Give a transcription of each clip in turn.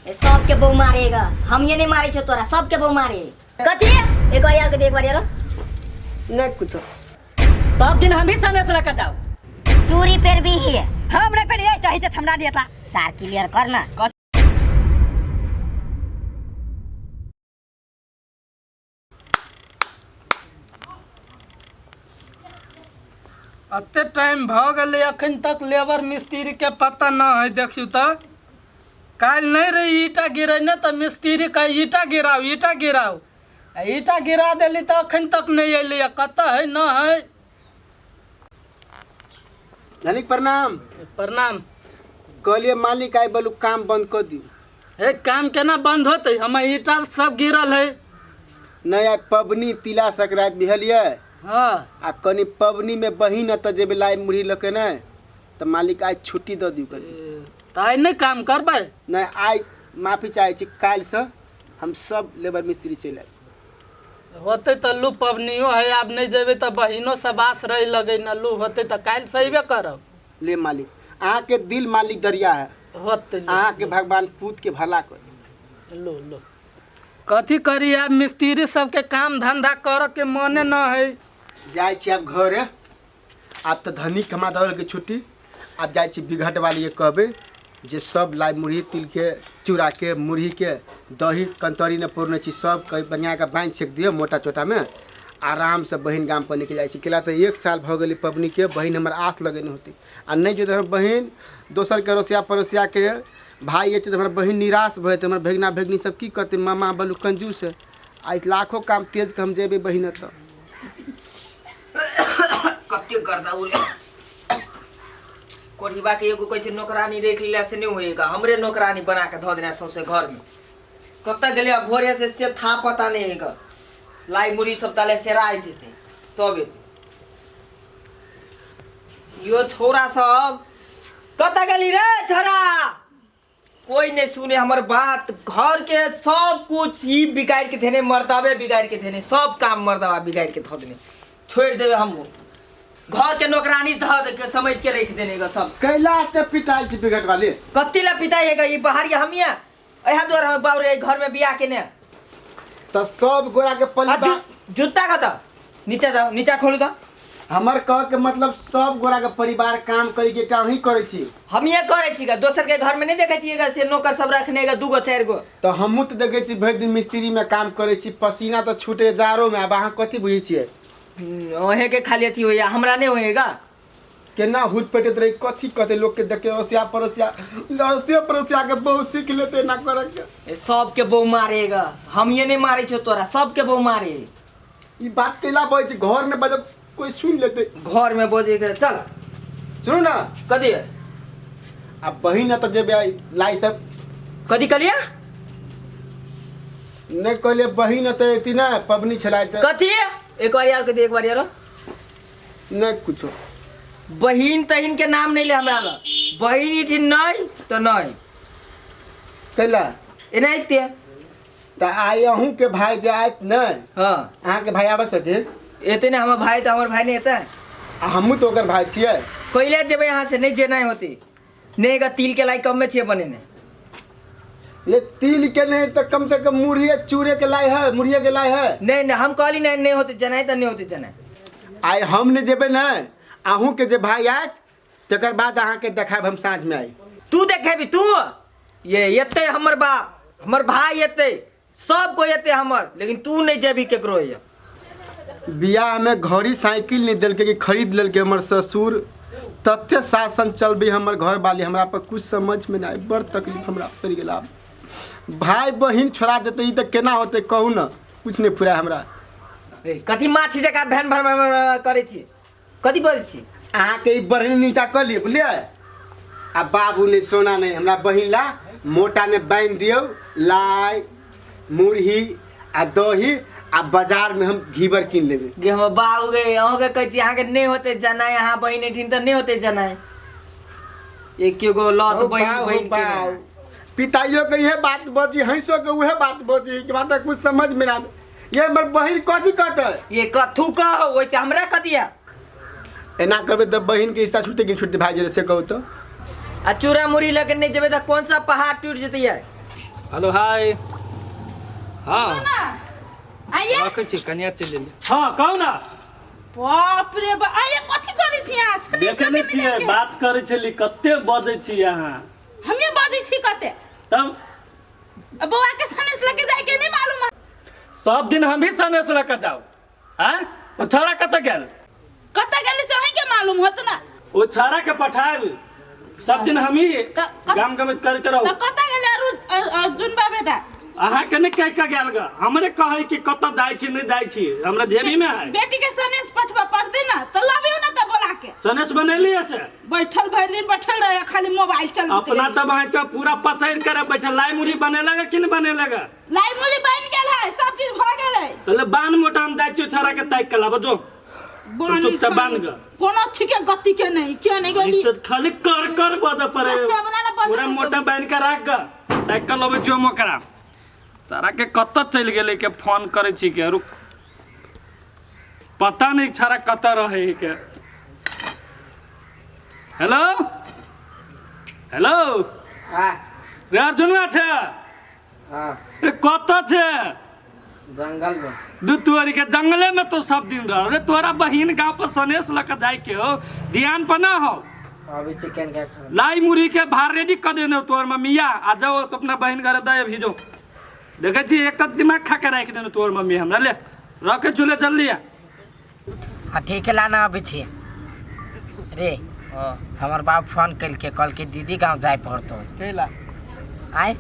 सबके बहु मारेगा, हम ये नहीं मारे छो तोरा, सबके बहु मारे। कथी एक बार यार, एक बार यार नहीं कुछ सब दिन हम ही संगे से लेकर जाओ। चूड़ी पर भी ही है, हमरा पे नहीं चाहिए हमरा देता सार क्लियर करना। अते टाइम भ गए अखन तक लेबर मिस्त्री के पता न है। देखियो तो काल नहीं रही ईटा गिरे न तो मिस्त्री का ईटा गिराओ ईटा गिरा दिली तो अखन तक नहीं अल कत है न है। धनिक प्रणाम। प्रणाम। कहलिए मालिक आए बोलू काम बंद कर दी। हे काम केना बंद होते, हम ईटा सब गिरल है। नहीं आए पबनी तिला संक्रांति बिहलिए। हाँ आ कनी पबनी में बहिन त जेबे लाई मुड़ी लके न तो मालिक आज छुट्टी दे दियो करी। ताई नहीं काम करबे। नहीं आई माफी चाहे छी, काल से हम सब लेबर मिस्त्री चले होते तो लू पबनियो है, अब नहीं जेबे तो बहिनो सब आस रही लगे न लू होते तो काल सहीबे करब। ले मालिक अहाँ के दिल मालिक दरिया है, होते अहाँ के भगवान पूत के भला कर। लो लो कथी करी अब मिस्त्री सबके काम धंधा कर के मने न है। जाए छी अब घरे, आप तो धनिक कमा दल के छुट्टी। आप जाए छी बिघट वाली ये कहबे जे सब लाई मुरही तिल के चूड़ा के मुरही के दही कंतरी ने पूर्ण चीज सब कहीं बढ़िया का बांध छेक दियो मोटा चोटा में आराम से बहन गाम पर निकल जाए। केला तो 1 साल भ गई पबनी के बहन हमार आस लगे नहीं होती आ नहीं जो तो बहन दोसर के रोसिया पड़ोसिया के भाई ये तो हमारे बहन निराश भे तो हमारे भगना भगनी सब की कहते मामा बलू कंजूस है। आज लाखों काम तेज के हम जेबे बहन तो कत्ते गर्दा उले कोढ़ीबा के एगो कहै छै नौकरानी देख लिया से नहीं होएगा, हमरे नौकरानी बना के धो देना सौसे घर में। कत्ता गेले अब भोरे से था पता नहीं हैगा, लाई मुड़ी सब ताले सेराय जेते तबे यो छोरा सब कत्ता गेली रे छोरा। कोई नहीं सुने हमर बात, घर के सब कुछ ही बिगाड़ के देने, मर्दावे बिगाड़ के देने, सब काम मर्दावा बिगाड़ के धो देने। छोड़ देवे हम घर के नौकरानी धो दे के समझ के रख देने का सब। कैला ते पिटाई छी बिघट वाले कत्ती ला पिटाइएगा ये बाहर या हमिया एहा द्वार हम बाउरे घर में बियाह के ने तो सब गोरा के परिवार जूता का था नीचे जाओ, नीचे खोलू तो हमर कह के मतलब सब गोरा के परिवार काम करी के काम ही करे छी। हम ये करे छी का दोसर के घर में नहीं देखे छिएगा से नौकर सब रखने का 2 गो 4 गो। तो हमहू तो देखे छी भर दिन मिस्त्री में काम करे छी, पसीना तो छूटे जारो में। अब अहाँ कथी बुझी छिए ओहे के खाली अथी होया, हमरा नहीं होएगा। केना हुट पेटत रही कथी कहते लोग के देखे रोसिया परोसिया के बहुत सीख लेते ना करे के। सब के बहु मारेगा, हम ये नहीं मारे छो तोरा, सब के बहु मारे। ई बात केला बोल छी घर में बजब कोई सुन लेते। घर में बोलेगा चल सुनो ना कदी अब बहिन तो जेबे लाई सब कदी कलिया नहीं कहले बहिन तो एती ना पबनी छलाय त कथी एक बार यार कदी एक बार यार नहीं कुछो। बहिन तहिन के नाम नहीं ले हमरा ला, बहिन इठी नहीं तो नहीं कैला ए नहीं ते त आय अहूँ के भाई जात नहीं। हां अहाँ के भाई आबे सके एते ने हमर भाई तो हमर भाई नहीं एता हमहू तो ओकर भाई छिए। कोइले जेबे यहाँ से नहीं जेना होती नहीं का तिल के लाई कम में छे बने ने ले तिल के नहीं तो कम से कम मुरहिए चूड़े के लाई है, मुरहिए के लाई है। नहीं नहीं हम कहली नहीं होते जना तो नहीं होते जना। आय हम ने जेबे ना आहू के जे भाई आत तकर बाद अहाँ के देखाब हम साँझ में आई। तू देखेबी तू ये एते हमर बाप हमर भाई एते सब को एते हमर, लेकिन तू नहीं जेबी केकरो ये। बियाह में घड़ी साइकिल नहीं दिल के खरीद लेल के हमर ससुर तथ्य शासन चलबे हमर घर वाली हमरा पर कुछ समझ में ना आए, बड़ तकलीफ हमरा पड़ गेला। भाई बहिन छोड़ा देते ही तो केना होते कहू ना, कुछ नहीं फुरा हमरा। कथी माछी जका भैन भर करे छी कथी बोल छी अहाँ के बहनी नीचा कर लिए बुझलिए। आ बाबू ने सोना नहीं हमरा बहिन ला मोटा ने बांध दियो लाई मुरही आ दही आ बाजार में हम घीबर किन लेबे। गे हम बाबू गे अहो के कहै छी अहाँ के नहीं होते जना यहाँ बहिन एठिन तो नहीं होते जना एक गो लत बहिन बहिन के पिताइयो के ये बात बोझी हंसो के उहे बात बोझी के बात कुछ समझ में ना। ये हमर बहिन कथी कहते ये कथू कहो ओइ से हमरा कदिया एना करबे त बहिन के रिश्ता छूटे कि छूटे भाई जरे से कहू तो। आ चूड़ा मुड़ी लेके नहीं जेबे तो कौन सा पहाड़ टूट जेते है। हेलो हाय हाँ आइए रखै छी कनिया चलि ले हाँ कहू ना बाप रे बा आइए कथि करै छी यहाँ सनेस देखे नहीं छियै बात करे छली कते बजे छी यहाँ हमें बाजै छी कते तब बउआ के सनेस लेके जाए के नहीं मालूम है सब दिन हम ही सनेस लेके जाओ हैं ओ छोरा कत गेल कते गेली से अहीं के मालूम होत ना ओ छोरा के पठाएब सब दिन हम ही गाम गमत करते रहो तो कते गेली अर्जुन बा बेटा अहाँ के नहीं कह के गेल ग हमरे कहै कि कत जाय छी नहीं जाय छी हमरा जेबी में है बेटी के सनेस पठवा पढ़ते ना तो लबियो ना तो बोला के सनेस बनैली से बैठल भर दिन बैठल रहे खाली मोबाइल चल अपना तब आचा पूरा पसैर करे बैठल लाई मुरी बनेलगा कि नहीं बनेलगा लाई मुली बन गेल है सब चीज भ गेल है तले बान मोटा हम जाय छी छोरा के ताक के लाबो जो चुपचाप बांध ग कोनो ठीके गति के नहीं क्या नहीं गेली इज्जत खाली कर कर बजा पड़े रसिया बनाना बजा पूरा मोटा बांध के रख ग ताक के लबे छो मोकरा सारा के कत चल गेले के फोन करे छी के रुक पता नहीं छारा कत रहे के हेलो हेलो हां रे अर्जुनवा छे हां रे कत छे जंगल में दुतुआरी के जंगले में तो सब दिन रह रे तोरा बहिन गांव पर सनेस लक जाय के हो ध्यान पर ना हो अभी चिकन का लाई मुरी के भार रेडी कर देने तोर मम्मिया आ जाओ तो अपना बहन घर दे भेजो देखे छी एक दिमाग खा के रख देने तोर मम्मी हमरा ले रखे चूल्हे जल्दी आ हाँ ठीक है लाना अभी छे रे हमार बाप फोन कल के दीदी गांव जाए पड़तो केला आए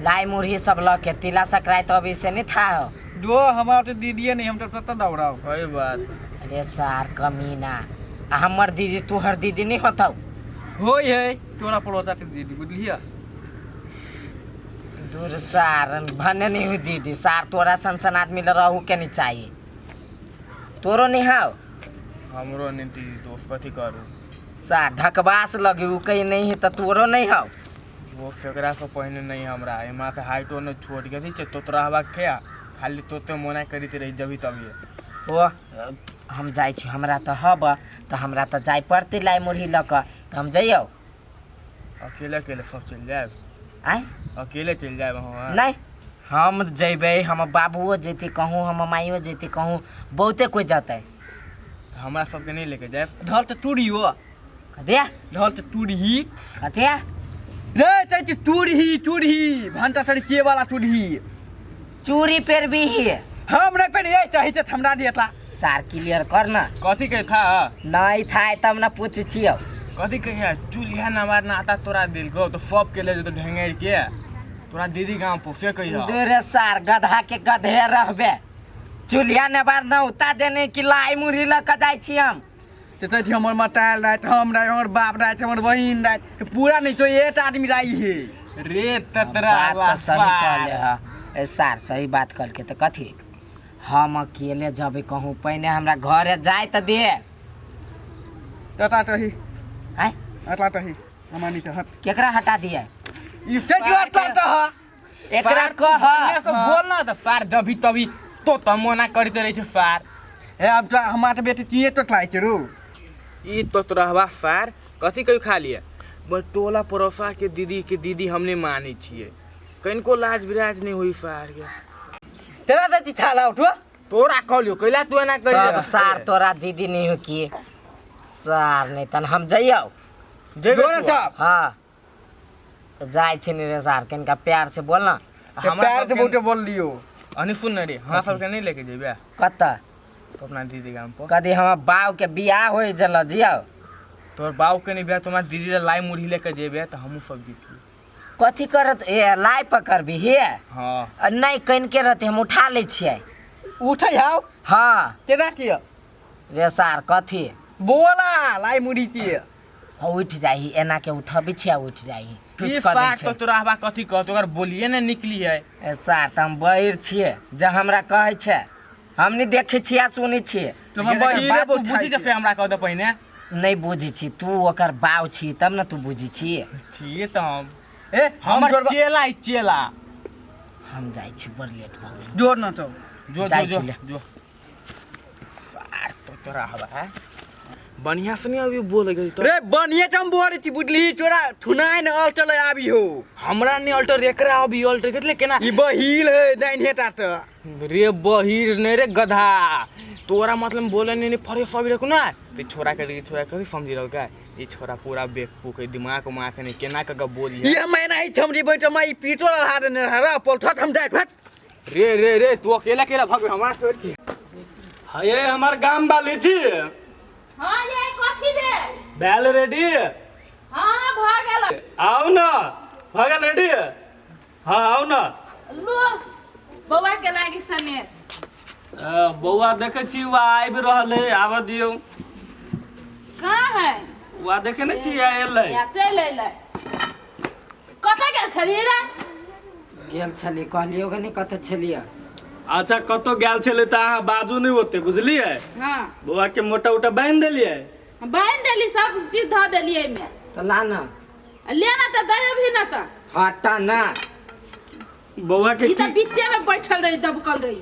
लाई मुरही सब ल के तिला सकराय तो अभी से नहीं था हो जो हमार तो दीदी नहीं हम तो पता दौड़ाओ कोई बात अरे सार कमीना आ हमर दीदी तोहर दीदी नहीं होता होय है तोरा पड़ोता के दीदी बुझलिया दूर सार भने नहीं हुई दीदी सार तोरा संसन आदमी ल रहू के नहीं चाहिए तोरो नहीं हाउ हमरो नहीं दीदी दोस्त कथी करू सार ढकबास लगे उ कहीं नहीं है तो तोरो नहीं हाउ वो फेकरा से पहले नहीं हमरा एमा के हाइटो ने छोड़ के थी तोतरा हवा खेया खाली तोते मोना करीत रही जभी तभी ओ हम जाय छी हमरा तो हब तो हमरा तो जाय पड़ते लाई मुरही ल क तो हम जइयो अकेले अकेले सब चल जाए आय अकेले चल जाए वहाँ नहीं हम जेबे हम बाबुओ जेते कहूँ हम माइयो जेते कहूँ बहुते कोई जाते हमरा सबके नहीं लेके जाए ढल तो टूरियो कथिया ढल तो टूरी कथिया रे चाची टूरी भंटा सड़ी के वाला टूरी चूरी पेर भी ही हम नहीं पे नहीं चाहिए तो हमरा दियतला सार क्लियर कर ना कथी के था नहीं था तब ना पूछ छियो कथी कहिया चूल्हा न मारना आता तोरा दिल को तो सब के ले जो तो ढंगेर के तोरा दीदी गांव पोसे कहिया दूरे सार गधा के गधे रहबे चूल्हा ने बार न उता देने की लाई मुरही ल क जाय छी हम ते थी हमर मटाल रात हम रात हमर बाप रात हमर बहिन रात पूरा नहीं तो एक आदमी राई है रे ततरा बात तो सही कहले ह ए सार सही बात कहल के तो कथी हम अकेले जबे कहूँ पहले हमरा घरे जाए तो दे तता तो ही आय अतला तो ही हमानी तो हट केकरा हटा दिया इससे जो अतला तो एकरा कह सब बोलना तो सार जभी तभी तो तमोना करते रही छे सार ए अब तो हमार बेटी तिए तो ट्राई करू ई तो तोरा सार कथी कहियो खा लिया बस टोला पड़ोसा के दीदी हमने मानी छिए कनको लाज विराज नहीं हुई सार के तेरा दादी थाला उठो तोरा कहलियो कैला तू ना तब करी सार तोरा दीदी नहीं हो किए सार नहीं तन हम जइयो दोनों साहब हाँ तो जाय छी नहीं रे सार किनका प्यार से बोलना प्यार से बोलते बोल लियो अनि सुन न रे हमरा सबके नहीं लेके जेबे कत्ता तो अपना दीदी गांव पर कदी हम बाव के बियाह होई जल जियो तोर बाऊ के नहीं बिया तुम्हार दीदी ला लाई मुरही लेके जेबे तो हमहू सब जीती कथी करत ए लाई पकड़ भी हे हां नहीं कइन के रहते हम उठा ले छियै उठै हाउ हाँ तेरा किया रे सार कथी बोला लाई मुड़ी किए उठ जाही एना के उठबी छियै उठ जाही ई कुछ कर दै सार छै तो तोरा हवा कथी कह तोकर बोलिए ने निकली है ए सार त हम बहिर छियै जे हमरा कहै छै हम नहीं देखे छियै सुनै छियै तो हम बहिरे तू बुझी जैसे हमरा कह दे पहिने नहीं बुझी छी तू ओकर बाव छी तब न तू बुझी छी छिए तो हम ए हमर चेला हम जाय छी बड़ लेट भ गेल जोर न तो जो जाय जो छी ले। जो सार तो तोरा हवा है बढ़िया से नहीं अभी बोल गई तो रे बनिए टम बोल छी बुझली तोरा ठुनाइन अल्टर आबी हो हमरा नहीं अल्टर एकरा अभी अल्टर केतले केना ई बहिल है दाइन हेता त रे बहिर नहीं रे गधा तोरा मतलब बोले नहीं फरे सब रखो ना ते छोरा के समझी रहो का ये छोरा पूरा बेवकूफ है दिमाग माख नहीं केना का बोली ये मैं नहीं छमरी बैठ मैं पीटो लहा देने हरा पलठट हम जाए फट रे तू अकेला भाग हमरा छोड़ के ये हमार गांव वाली छी हाँ ये कथी बे बैल रेडी हाँ भाग गेल आओ ना भागल रेडी हाँ आओ ना लो बौआ के लागी सनेस बौआ देखे छी वा आबि रहल है आब दियौ कहाँ है वा देखे न छी आयल या चल ले कतऽ गेल छली रे गेल छली कहलियो कि नहीं कतऽ छलियै अच्छा कतो गेल छले त अहाँ बाजू नहीं होते बुझलिए हाँ बौआ के मोटा उटा बांध देलिए बांध देली सब चीज धऽ देलियै में तो ला ना लेना तो दे भी ना तो हटा ना बौआ के ई तो बीचे में बैठल रही दबकल रही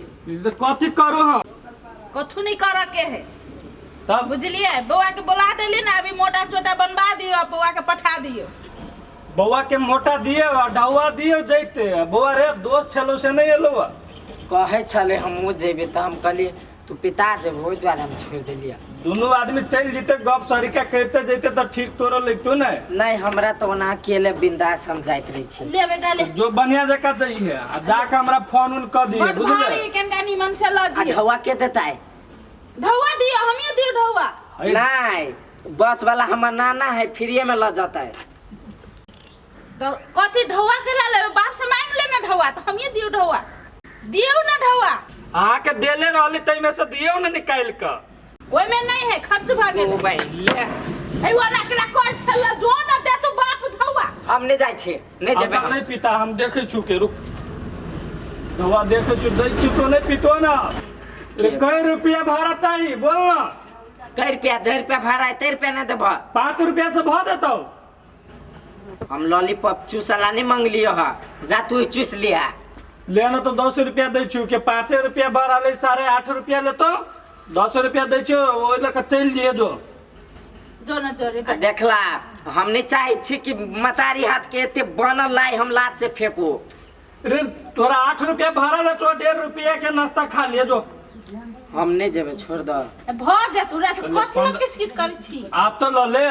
कथी करो हम कथु नहीं कर के है तब बुझलिए बौआ के बुला देली ना अभी मोटा छोटा बनवा दियो बौआ के पठा दियो बौआ के मोटा दिए और डौआ दिए जैते बौआ रे दोस्त छलो से नहीं एलो कहे छले हमहूँ जेबे तो हम कहलिए तू पिता जब हो द्वारा हम छोड़ दिलिया दोनों आदमी चल जीते गप सरिका करते जैते तो ठीक तोरो लगतो ना नहीं हमरा तो ओना अकेले बिंदास हम जाइत रही छी ले बेटा ले जो बढ़िया जगह दई है आ जाके हमरा फोन उन कर दिए बुझले भारी केनका निमन से ल आ दियो ढौआ के देता है ढौआ दियो हमिए दियो ढौआ नहीं बस वाला हमार नाना है फ्री में ल जाता है तो कथी ढौआ के ला ले बाप से मांग लेना ढौआ तो हमिए दियो ढौआ दियो ना ढौआ आके देले रहले तई में से दियो ना निकाल के ओइ में नहीं है खर्च भ गेल ओ भाई ले ए वाला के कर छला जो ना दे तू बाप ढौआ हम नहीं जाय छी नहीं जेबे नहीं पिता हम देखे छु के रुक दवा देखे छु दई छु तो नहीं पितो ना रे कई रुपया भाड़ा चाहिए बोल ना कई रुपया 10 रुपया भाड़ा है 3 रुपया ना देबो 5 रुपया से भ देतो हम लॉलीपॉप चूसला नहीं मांग लियो हा जा तू चूस लिया लेना तो 10 रुपया दई छु के 5 रुपया भाड़ा ले 8.5 रुपया ले तो 10 रुपया दई छु ओइ लक चल दिए जो ना जोरे देखला हम नहीं चाहे छी कि मतारी हाथ के एते बनल लाई हम लात से फेंकू रे तोरा 8 रुपया भाड़ा ले तो 1.5 रुपया के नाश्ता खा लिए जो हम नहीं जेबे छोड़ दो भ जा तू रे कथी लग किस कर छी आप तो ल ले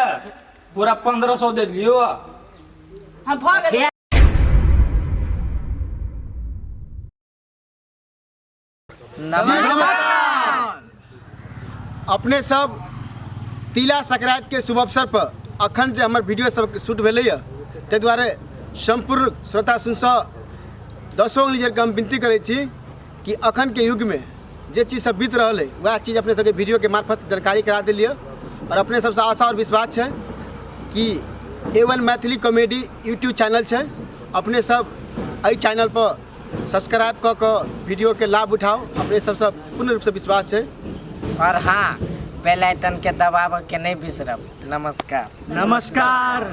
पूरा 1500 दे लियो हां भ गेल नमस्कार अपने सब तिला संक्रांति के शुभ अवसर पर अखन जे हमर वीडियो सब शूट भेलै ताहि दुआरे संपूर्ण श्रोता सुनसँ 10 अंगुली हम विनती करै छी कि अखन के युग में जे चीज सब बीत रहल है वह चीज़ अपने सबके वीडियो के मार्फत जानकारी करा दिलिए और अपने सबसे आशा और विश्वास है कि A1 Maithili comedy YouTube channel है अपने सब एहि चैनल पर सब्सक्राइब क के वीडियो के लाभ उठाओ अपने सबसे पूर्ण रूप से विश्वास है और हाँ बेल आइकन के दबाव के नहीं बिसरब नमस्कार नमस्कार